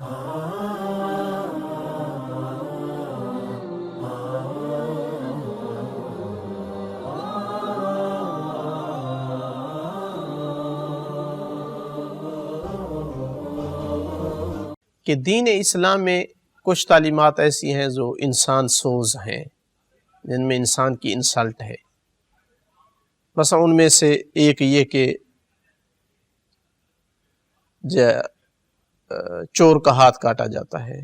کہ دین اسلام میں کچھ تعلیمات ایسی ہیں جو انسان سوز ہیں، جن میں انسان کی انسلٹ ہے۔ مثلا ان میں سے ایک یہ کہ چور کا ہاتھ کاٹا جاتا ہے،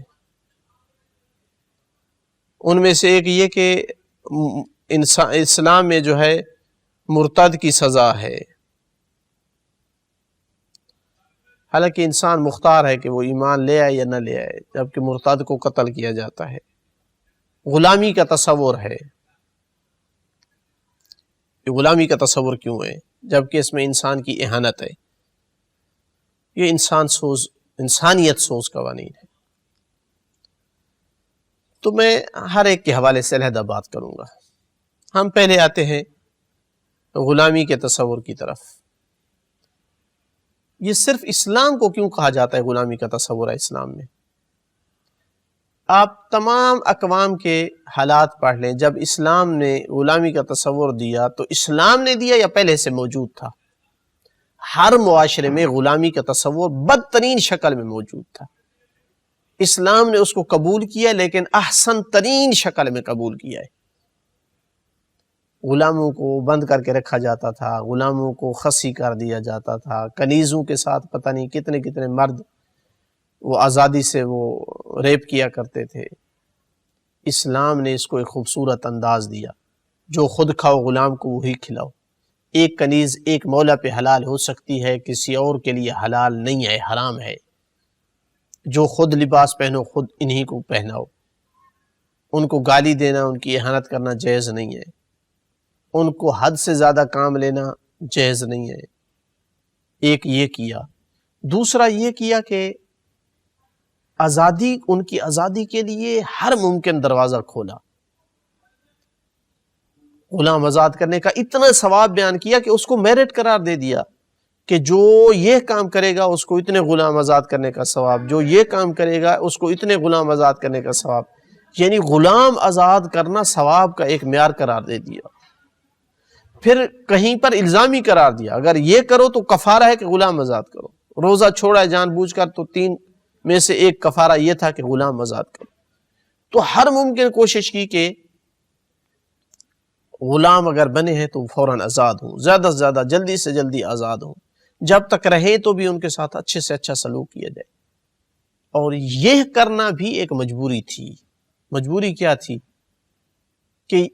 ان میں سے ایک یہ کہ اسلام میں جو ہے مرتد کی سزا ہے، حالانکہ انسان مختار ہے کہ وہ ایمان لے آئے یا نہ لے آئے، جبکہ مرتد کو قتل کیا جاتا ہے۔ غلامی کا تصور ہے، یہ غلامی کا تصور کیوں ہے جبکہ اس میں انسان کی اہانت ہے؟ یہ انسانیت سوز قوانین ہے۔ تو میں ہر ایک کے حوالے سے علیحدہ بات کروں گا۔ ہم پہلے آتے ہیں غلامی کے تصور کی طرف۔ یہ صرف اسلام کو کیوں کہا جاتا ہے غلامی کا تصور ہے اسلام میں؟ آپ تمام اقوام کے حالات پڑھ لیں، جب اسلام نے غلامی کا تصور دیا تو اسلام نے دیا یا پہلے سے موجود تھا؟ ہر معاشرے میں غلامی کا تصور بدترین شکل میں موجود تھا، اسلام نے اس کو قبول کیا، لیکن احسن ترین شکل میں قبول کیا ہے۔ غلاموں کو بند کر کے رکھا جاتا تھا، غلاموں کو خصی کر دیا جاتا تھا، کنیزوں کے ساتھ پتہ نہیں کتنے کتنے مرد وہ آزادی سے وہ ریپ کیا کرتے تھے۔ اسلام نے اس کو ایک خوبصورت انداز دیا، جو خود کھاؤ غلام کو وہی کھلاؤ۔ ایک کنیز ایک مولا پہ حلال ہو سکتی ہے، کسی اور کے لیے حلال نہیں ہے، حرام ہے۔ جو خود لباس پہنو خود انہی کو پہناؤ، ان کو گالی دینا، ان کی اہانت کرنا جائز نہیں ہے، ان کو حد سے زیادہ کام لینا جائز نہیں ہے۔ ایک یہ کیا، دوسرا یہ کیا کہ آزادی، ان کی آزادی کے لیے ہر ممکن دروازہ کھولا۔ غلام آزاد کرنے کا اتنا ثواب بیان کیا کہ اس کو میرٹ قرار دے دیا کہ جو یہ کام کرے گا اس کو اتنے غلام آزاد کرنے کا ثواب، جو یہ کام کرے گا اس کو اتنے غلام آزاد کرنے کا ثواب، یعنی غلام آزاد کرنا ثواب کا ایک معیار قرار دے دیا۔ پھر کہیں پر الزامی قرار دیا، اگر یہ کرو تو کفارہ ہے کہ غلام آزاد کرو، روزہ چھوڑا ہے جان بوجھ کر تو 3 میں سے ایک کفارہ یہ تھا کہ غلام آزاد کرو۔ تو ہر ممکن کوشش کی کہ غلام اگر بنے ہیں تو فوراً آزاد ہوں، زیادہ سے زیادہ جلدی سے جلدی آزاد ہوں، جب تک رہے تو بھی ان کے ساتھ اچھے سے اچھا سلوک کیا جائے۔ اور یہ کرنا بھی ایک مجبوری تھی۔ مجبوری کیا تھی؟ کہ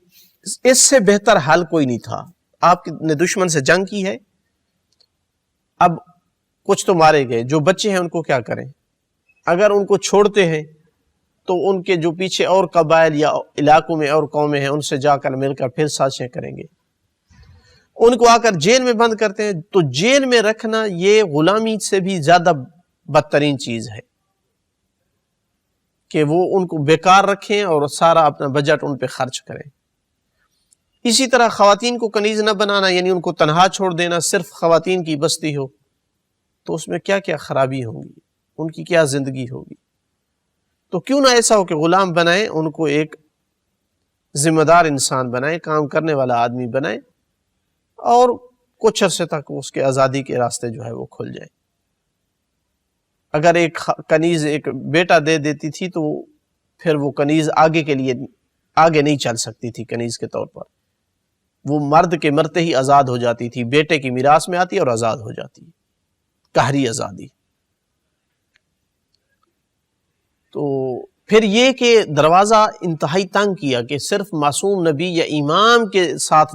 اس سے بہتر حل کوئی نہیں تھا۔ آپ نے دشمن سے جنگ کی ہے، اب کچھ تو مارے گئے، جو بچے ہیں ان کو کیا کریں؟ اگر ان کو چھوڑتے ہیں تو ان کے جو پیچھے اور قبائل یا علاقوں میں اور قومیں ہیں ان سے جا کر مل کر پھر سازشیں کریں گے، ان کو آ کر جیل میں بند کرتے ہیں۔ تو جیل میں رکھنا یہ غلامی سے بھی زیادہ بدترین چیز ہے کہ وہ ان کو بیکار رکھیں اور سارا اپنا بجٹ ان پہ خرچ کریں۔ اسی طرح خواتین کو کنیز نہ بنانا، یعنی ان کو تنہا چھوڑ دینا، صرف خواتین کی بستی ہو، تو اس میں کیا کیا خرابی ہوں گی، ان کی کیا زندگی ہوگی۔ تو کیوں نہ ایسا ہو کہ غلام بنائیں، ان کو ایک ذمہ دار انسان بنائیں، کام کرنے والا آدمی بنائیں، اور کچھ عرصے تک اس کے آزادی کے راستے جو ہے وہ کھل جائیں۔ اگر ایک کنیز ایک بیٹا دے دیتی تھی تو پھر وہ کنیز آگے کے لیے آگے نہیں چل سکتی تھی، کنیز کے طور پر وہ مرد کے مرتے ہی آزاد ہو جاتی تھی، بیٹے کی میراث میں آتی اور آزاد ہو جاتی، قہری آزادی۔ تو پھر یہ کہ دروازہ انتہائی تنگ کیا کہ صرف معصوم نبی یا امام کے ساتھ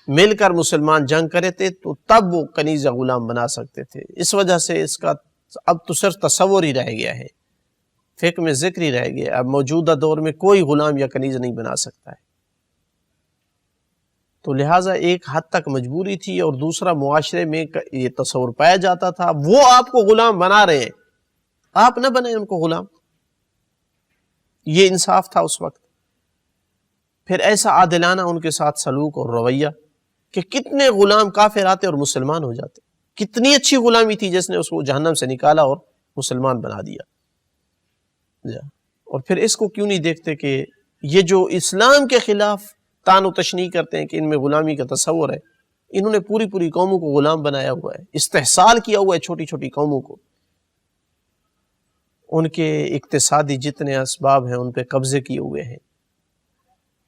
مل کر مسلمان جنگ کرے تھے تو تب وہ کنیز یا غلام بنا سکتے تھے۔ اس وجہ سے اس کا اب تو صرف تصور ہی رہ گیا ہے، فقہ میں ذکر ہی رہ گیا۔ اب موجودہ دور میں کوئی غلام یا کنیز نہیں بنا سکتا ہے۔ تو لہٰذا ایک حد تک مجبوری تھی، اور دوسرا معاشرے میں یہ تصور پایا جاتا تھا وہ آپ کو غلام بنا رہے ہیں، آپ نہ بنائیں ان کو غلام۔ یہ انصاف تھا اس وقت۔ پھر ایسا عادلانہ ان کے ساتھ سلوک اور رویہ کہ کتنے غلام کافر آتے اور مسلمان ہو جاتے۔ کتنی اچھی غلامی تھی جس نے اس کو جہنم سے نکالا اور مسلمان بنا دیا۔ اور پھر اس کو کیوں نہیں دیکھتے کہ یہ جو اسلام کے خلاف تان و تشنیع کرتے ہیں کہ ان میں غلامی کا تصور ہے، انہوں نے پوری پوری قوموں کو غلام بنایا ہوا ہے، استحصال کیا ہوا ہے چھوٹی چھوٹی قوموں کو، ان کے اقتصادی جتنے اسباب ہیں ان پہ قبضے کیے ہوئے ہیں۔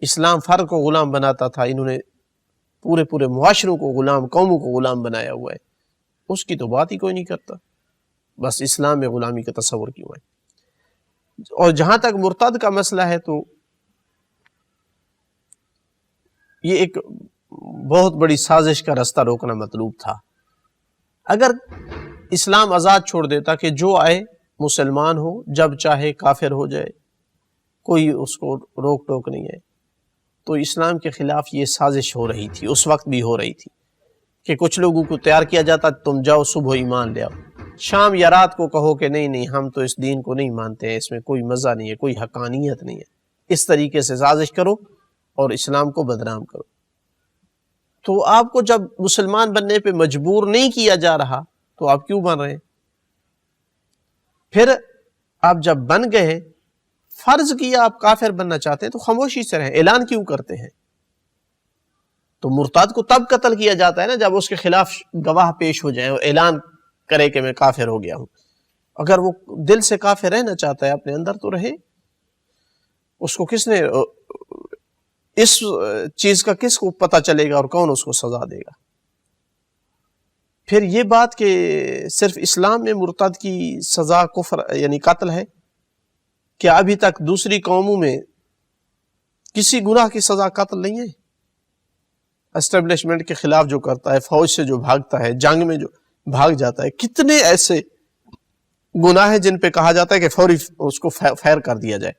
اسلام فرد کو غلام بناتا تھا، انہوں نے پورے پورے معاشروں کو غلام، قوموں کو غلام بنایا ہوا ہے، اس کی تو بات ہی کوئی نہیں کرتا، بس اسلام میں غلامی کا تصور کیوں ہے۔ اور جہاں تک مرتد کا مسئلہ ہے تو یہ ایک بہت بڑی سازش کا رستہ روکنا مطلوب تھا۔ اگر اسلام آزاد چھوڑ دیتا کہ جو آئے مسلمان ہو، جب چاہے کافر ہو جائے، کوئی اس کو روک ٹوک نہیں ہے، تو اسلام کے خلاف یہ سازش ہو رہی تھی، اس وقت بھی ہو رہی تھی کہ کچھ لوگوں کو تیار کیا جاتا تم جاؤ صبح ایمان لے آؤ، شام یا رات کو کہو کہ نہیں نہیں ہم تو اس دین کو نہیں مانتے ہیں، اس میں کوئی مزہ نہیں ہے، کوئی حقانیت نہیں ہے، اس طریقے سے سازش کرو اور اسلام کو بدنام کرو۔ تو آپ کو جب مسلمان بننے پہ مجبور نہیں کیا جا رہا تو آپ کیوں بن رہے ہیں؟ پھر آپ جب بن گئے، فرض کیا آپ کافر بننا چاہتے ہیں تو خاموشی سے رہیں، اعلان کیوں کرتے ہیں؟ تو مرتد کو تب قتل کیا جاتا ہے نا جب اس کے خلاف گواہ پیش ہو جائیں اور اعلان کرے کہ میں کافر ہو گیا ہوں۔ اگر وہ دل سے کافر رہنا چاہتا ہے اپنے اندر تو رہے، اس کو کس نے، اس چیز کا کس کو پتہ چلے گا اور کون اس کو سزا دے گا؟ پھر یہ بات کہ صرف اسلام میں مرتد کی سزا کفر یعنی قتل ہے، کیا ابھی تک دوسری قوموں میں کسی گناہ کی سزا قتل نہیں ہے؟ اسٹیبلشمنٹ کے خلاف جو کرتا ہے، فوج سے جو بھاگتا ہے، جنگ میں جو بھاگ جاتا ہے، کتنے ایسے گناہ ہیں جن پہ کہا جاتا ہے کہ فوری اس کو فائر کر دیا جائے۔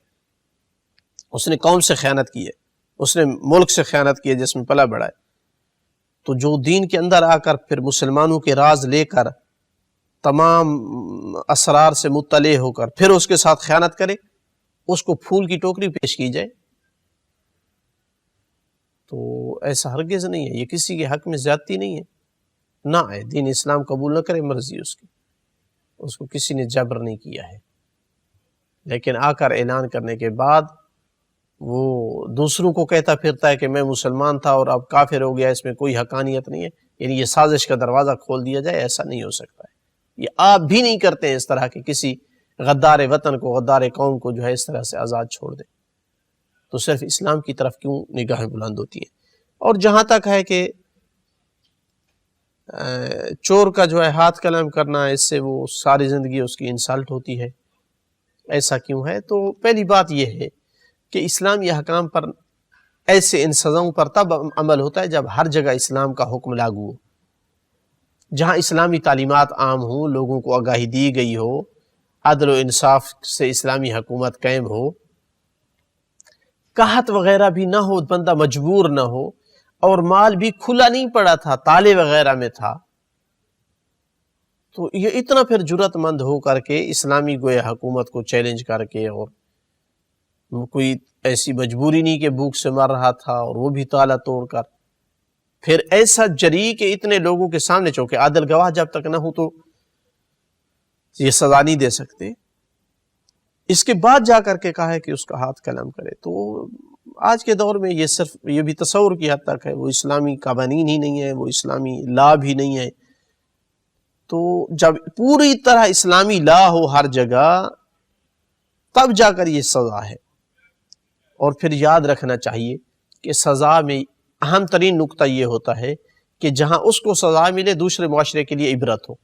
اس نے قوم سے خیانت کی ہے، اس نے ملک سے خیانت کی ہے جس میں پلا بڑھا ہے، تو جو دین کے اندر آ کر پھر مسلمانوں کے راز لے کر تمام اسرار سے مطلع ہو کر پھر اس کے ساتھ خیانت کرے، اس کو پھول کی ٹوکری پیش کی جائے، تو ایسا ہرگز نہیں ہے، یہ کسی کے حق میں زیادتی نہیں ہے، نہ آئے دین اسلام قبول نہ کرے، مرضی اس کو کسی نے جبر نہیں کیا ہے، لیکن آ کر اعلان کرنے کے بعد وہ دوسروں کو کہتا پھرتا ہے کہ میں مسلمان تھا اور اب کافر ہو گیا، اس میں کوئی حقانیت نہیں ہے، یعنی یہ سازش کا دروازہ کھول دیا جائے، ایسا نہیں ہو سکتا ہے۔ یہ آپ بھی نہیں کرتے ہیں اس طرح کہ کسی غدار وطن کو، غدار قوم کو جو ہے اس طرح سے آزاد چھوڑ دیں، تو صرف اسلام کی طرف کیوں نگاہیں بلند ہوتی ہیں؟ اور جہاں تک ہے کہ چور کا جو ہے ہاتھ قلم کرنا، اس سے وہ ساری زندگی اس کی انسلٹ ہوتی ہے، ایسا کیوں ہے؟ تو پہلی بات یہ ہے کہ اسلامی احکام پر ایسے ان سزاؤں پر تب عمل ہوتا ہے جب ہر جگہ اسلام کا حکم لاگو ہو، جہاں اسلامی تعلیمات عام ہوں، لوگوں کو آگاہی دی گئی ہو، عدل و انصاف سے اسلامی حکومت قائم ہو، قحط وغیرہ بھی نہ ہو، بندہ مجبور نہ ہو، اور مال بھی کھلا نہیں پڑا تھا، تالے وغیرہ میں تھا، تو یہ اتنا پھر جرات مند ہو کر کے اسلامی گویا حکومت کو چیلنج کر کے، اور کوئی ایسی مجبوری نہیں کہ بھوک سے مر رہا تھا اور وہ بھی تالا توڑ کر، پھر ایسا جری کہ اتنے لوگوں کے سامنے، چونکہ عادل گواہ جب تک نہ ہو تو یہ سزا نہیں دے سکتے، اس کے بعد جا کر کے کہا ہے کہ اس کا ہاتھ قلم کرے، تو آج کے دور میں یہ صرف یہ بھی تصور کی حد تک ہے، وہ اسلامی قوانین ہی نہیں ہے، وہ اسلامی لا بھی نہیں ہے، تو جب پوری طرح اسلامی لا ہو ہر جگہ تب جا کر یہ سزا ہے۔ اور پھر یاد رکھنا چاہیے کہ سزا میں اہم ترین نقطہ یہ ہوتا ہے کہ جہاں اس کو سزا ملے دوسرے معاشرے کے لیے عبرت ہو،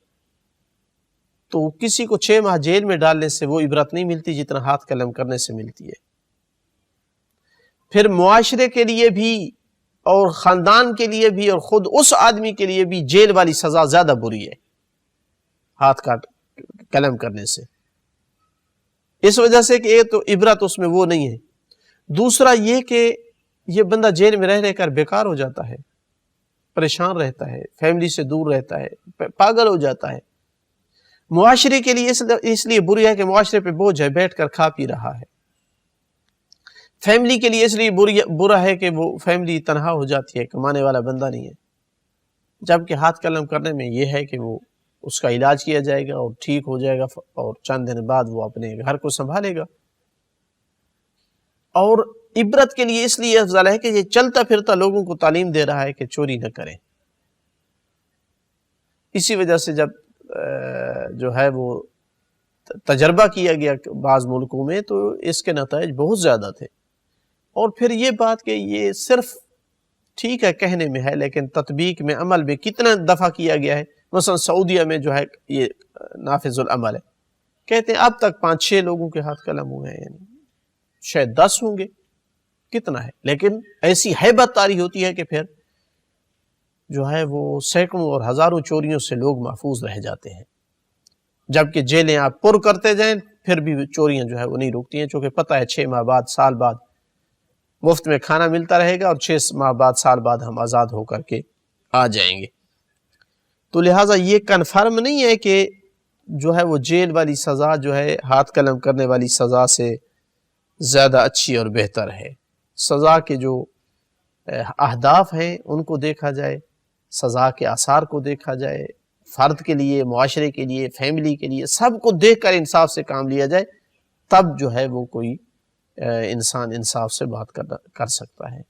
تو کسی کو 6 ماہ جیل میں ڈالنے سے وہ عبرت نہیں ملتی جتنا ہاتھ قلم کرنے سے ملتی ہے۔ پھر معاشرے کے لیے بھی اور خاندان کے لیے بھی اور خود اس آدمی کے لیے بھی جیل والی سزا زیادہ بری ہے ہاتھ کا قلم کرنے سے، اس وجہ سے کہ تو عبرت اس میں وہ نہیں ہے، دوسرا یہ کہ یہ بندہ جیل میں رہ کر بیکار ہو جاتا ہے، پریشان رہتا ہے، فیملی سے دور رہتا ہے، پاگل ہو جاتا ہے، معاشرے کے لیے اس لیے بری ہے کہ معاشرے پہ بوجھ ہے، بیٹھ کر کھا پی رہا ہے، فیملی کے لیے اس لیے برا ہے کہ وہ فیملی تنہا ہو جاتی ہے، کمانے والا بندہ نہیں ہے، جبکہ ہاتھ قلم کرنے میں یہ ہے کہ وہ اس کا علاج کیا جائے گا اور ٹھیک ہو جائے گا، اور چند دن بعد وہ اپنے گھر کو سنبھالے گا، اور عبرت کے لیے اس لیے افضل ہے کہ یہ چلتا پھرتا لوگوں کو تعلیم دے رہا ہے کہ چوری نہ کریں. اسی وجہ سے جب جو ہے وہ تجربہ کیا گیا بعض ملکوں میں تو اس کے نتائج بہت زیادہ تھے. اور پھر یہ بات کہ یہ صرف ٹھیک ہے کہنے میں ہے لیکن تطبیق میں عمل میں کتنا دفعہ کیا گیا ہے. مثلا سعودیہ میں جو ہے یہ نافذ العمل ہے, کہتے ہیں اب تک 5-6 لوگوں کے ہاتھ قلم ہوئے ہیں, یعنی شاید 10 ہوں گے, کتنا ہے, لیکن ایسی ہیبت طاری ہوتی ہے کہ پھر جو ہے وہ سینکڑوں اور ہزاروں چوریوں سے لوگ محفوظ رہ جاتے ہیں. جبکہ جیلیں آپ پر کرتے جائیں پھر بھی چوریاں جو ہے وہ نہیں رکتی ہیں, چونکہ پتہ ہے 6 ماہ بعد سال بعد مفت میں کھانا ملتا رہے گا اور 6 ماہ بعد سال بعد ہم آزاد ہو کر کے آ جائیں گے. تو لہٰذا یہ کنفرم نہیں ہے کہ جو ہے وہ جیل والی سزا جو ہے ہاتھ قلم کرنے والی سزا سے زیادہ اچھی اور بہتر ہے. سزا کے جو اہداف ہیں ان کو دیکھا جائے, سزا کے آثار کو دیکھا جائے, فرد کے لیے, معاشرے کے لیے, فیملی کے لیے, سب کو دیکھ کر انصاف سے کام لیا جائے, تب جو ہے وہ کوئی انسان انصاف سے بات کر سکتا ہے.